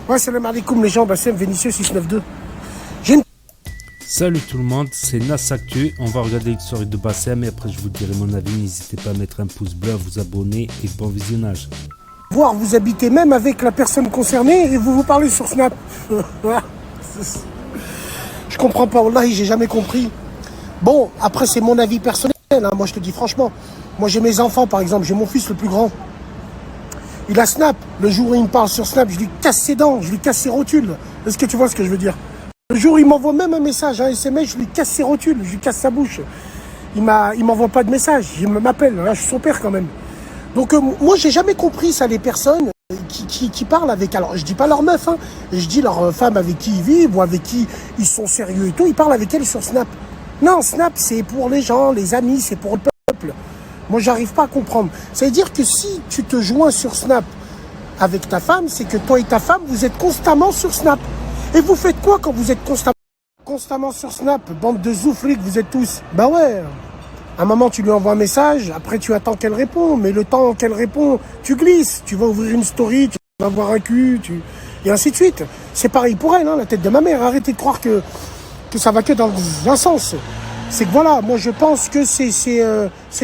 Ouais, salam alaikum les gens, Bassem, Vénitieux 692. J'ai une... Salut tout le monde, c'est Nas Actu. On va regarder l'histoire de Bassem et après je vous dirai mon avis. N'hésitez pas à mettre un pouce bleu, à vous abonner et bon visionnage. Voir, vous habitez même avec la personne concernée et vous parlez sur Snap. Je comprends pas, wallahi, j'ai jamais compris. Bon, après c'est mon avis personnel, hein. Moi je te dis franchement. Moi j'ai mes enfants par exemple, j'ai mon fils le plus grand. Il a Snap. Le jour où il me parle sur Snap, je lui casse ses dents, je lui casse ses rotules. Est-ce que tu vois ce que je veux dire? Le jour où il m'envoie même un message, un SMS, je lui casse ses rotules, je lui casse sa bouche. Il m'envoie pas de message, il m'appelle. Là, je suis son père quand même. Donc moi j'ai jamais compris ça, les personnes qui parlent avec, alors je dis pas leur meuf, hein, je dis leur femme avec qui ils vivent ou avec qui ils sont sérieux et tout, ils parlent avec elles sur Snap. Non, Snap c'est pour les gens, les amis, c'est pour le peuple. Moi j'arrive pas à comprendre. Ça veut dire que si tu te joins sur Snap avec ta femme, c'est que toi et ta femme vous êtes constamment sur Snap. Et vous faites quoi quand vous êtes constamment sur Snap? Bande de zoufriques vous êtes tous. Bah ouais. À un moment, tu lui envoies un message, après tu attends qu'elle réponde, mais le temps qu'elle répond, tu glisses, tu vas ouvrir une story, tu vas voir un cul, et ainsi de suite. C'est pareil pour elle, hein, la tête de ma mère. Arrêtez de croire que ça va que dans un sens. C'est que voilà, moi je pense que c'est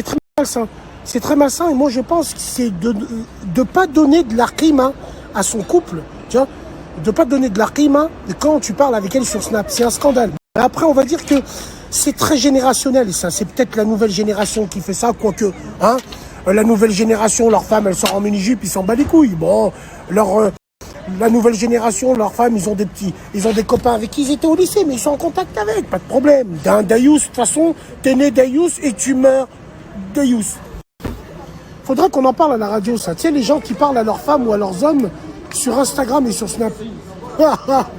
très malsain. C'est très malsain, et moi je pense que c'est de pas donner de la rime, hein, à son couple, tu vois, de pas donner de la rime, hein, quand tu parles avec elle sur Snap. C'est un scandale. Après, on va dire que c'est très générationnel, ça. C'est peut-être la nouvelle génération qui fait ça, quoique, hein. La nouvelle génération, leur femme, elle sort en mini-jupe, ils s'en bat les couilles. Bon, la nouvelle génération, leurs femmes, ils ont des copains avec qui ils étaient au lycée, mais ils sont en contact avec, pas de problème. D'un Dayous, de toute façon, t'es né Dayous et tu meurs Dayous. Faudrait qu'on en parle à la radio, ça. Tu sais, les gens qui parlent à leurs femmes ou à leurs hommes sur Instagram et sur Snap.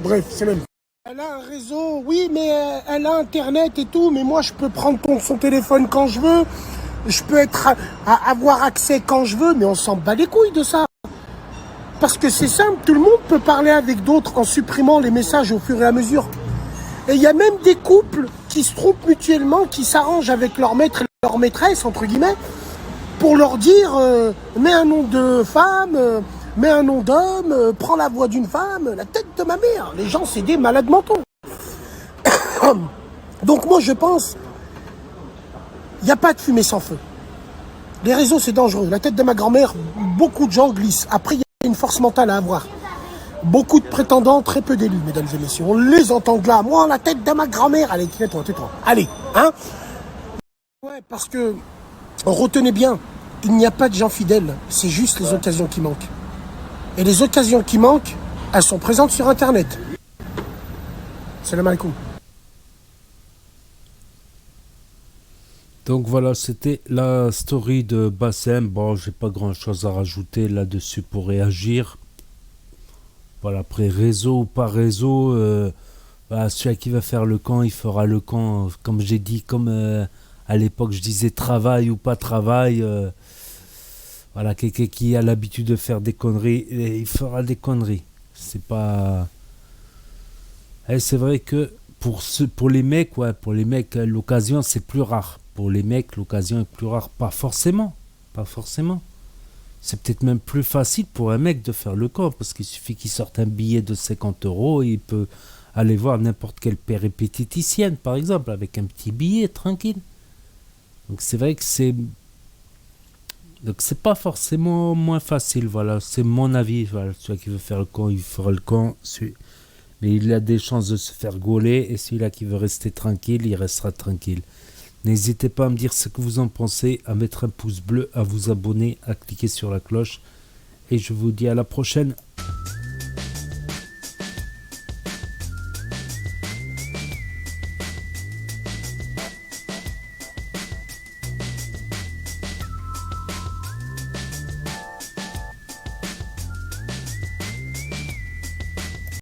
Bref, c'est même. Elle a un réseau, oui, mais elle a Internet et tout, mais moi, je peux prendre son téléphone quand je veux. Je peux avoir accès quand je veux, mais on s'en bat les couilles de ça. Parce que c'est simple, tout le monde peut parler avec d'autres en supprimant les messages au fur et à mesure. Et il y a même des couples qui se trompent mutuellement, qui s'arrangent avec leur maître et leur maîtresse, entre guillemets, pour leur dire mets un nom de femme, mets un nom d'homme, prends la voix d'une femme, la tête de ma mère. Les gens, c'est des malades mentaux. Donc moi, je pense, il n'y a pas de fumée sans feu. Les réseaux, c'est dangereux. La tête de ma grand-mère, beaucoup de gens glissent. Après, il y a une force mentale à avoir. Beaucoup de prétendants, très peu d'élus, mesdames et messieurs. On les entend là. Moi, la tête de ma grand-mère. Allez, tais-toi, tais-toi. Allez, hein? Ouais, parce que, retenez bien, il n'y a pas de gens fidèles. C'est juste les occasions qui manquent. Et les occasions qui manquent, elles sont présentes sur Internet. Salam alaikum. Donc voilà, c'était la story de Bassem. Bon, j'ai pas grand chose à rajouter là-dessus pour réagir. Voilà, après réseau ou pas réseau, voilà, celui qui va faire le camp, il fera le camp. Comme j'ai dit, comme à l'époque je disais travail ou pas travail. Voilà, quelqu'un qui a l'habitude de faire des conneries, il fera des conneries. C'est pas. Et c'est vrai que pour les mecs, ouais, pour les mecs, l'occasion c'est plus rare. Pour les mecs, l'occasion est plus rare. Pas forcément. Pas forcément. C'est peut-être même plus facile pour un mec de faire le camp, parce qu'il suffit qu'il sorte un billet de 50 euros et il peut aller voir n'importe quelle péripatéticienne, par exemple, avec un petit billet, tranquille. Donc c'est vrai que c'est... Donc c'est pas forcément moins facile, voilà, c'est mon avis. Voilà, celui qui veut faire le camp, il fera le camp. Mais il a des chances de se faire gauler, et celui-là qui veut rester tranquille, il restera tranquille. N'hésitez pas à me dire ce que vous en pensez, à mettre un pouce bleu, à vous abonner, à cliquer sur la cloche. Et je vous dis à la prochaine.